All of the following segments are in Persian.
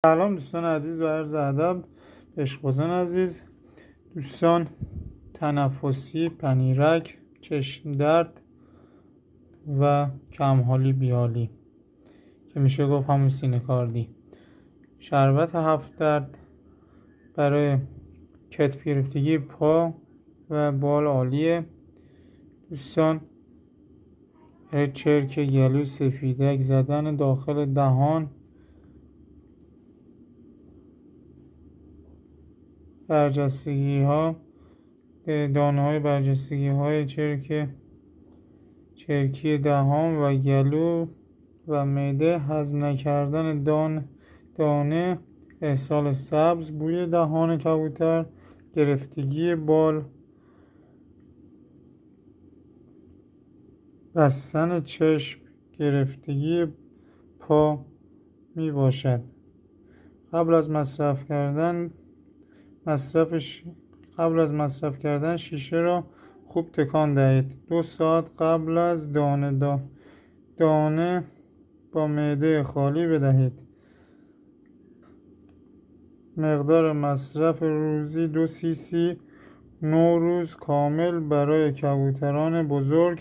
سلام دوستان عزیز و عرض ادب. عشق‌بازان عزیز، دوستان تنفسی، پنیرک، چشم درد و کمحالی بیحالی که میشه گفت همون سینه کاردی، شربت 7 درد برای کتف گرفتگی پا و بال عالیه دوستان. برای چرک گلو، سفیدک زدن داخل دهان، برجستگی ها، دانه های برجستگی های چرکی دهان و گلو و معده، هضم نکردن دانه، احسال سبز، بوی دهان کبوتر، گرفتگی بال، بستن چشم، گرفتگی پا می باشد. قبل از مصرف کردن شیشه را خوب تکان دهید. 2 ساعت قبل از دانه با معده خالی بدهید. مقدار مصرف روزی 2 cc 9 روز کامل برای کبوتران بزرگ،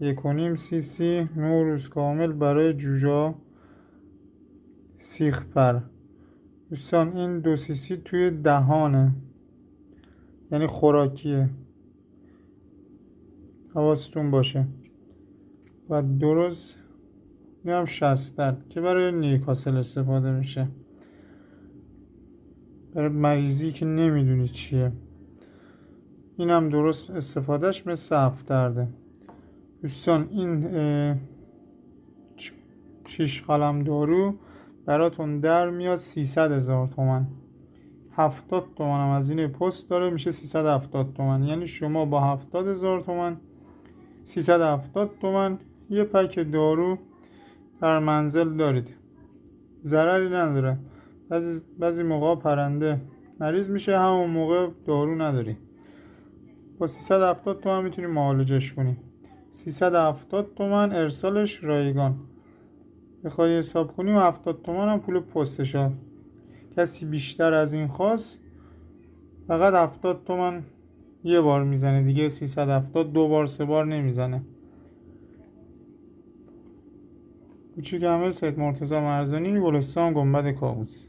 1.5 cc 9 روز کامل برای جوجه سیخ‌پر. دوستان این 2 cc توی دهانه، یعنی خوراکیه، حواستون باشه. و درست میرم 60 درد که برای نیوکاسل استفاده میشه، برای مریضی که نمیدونی چیه. این هم درست استفادهش مثل 7 درده دوستان. این 6 قلم دارو براتون در میاد 300,000 تومان. 70 تومن هم از این پست داره، میشه 370 تومن. یعنی شما با 70,000 تومن 370 تومن یه پک دارو در منزل دارید، ضرری نداره. بعضی موقع پرنده مریض میشه، همون موقع دارو نداری، با 370 تومن میتونی معالجش کنی. 370 تومن ارسالش رایگان. بخوای حساب کنی و 70 تومن هم پول پستشه. کسی بیشتر از این خواست فقط 70 تومن یه بار میزنه دیگه، 370 2 بار 3 بار نمیزنه. کوچیک همه سید مرتضی مرزانی، گلستان گنبد کاووس.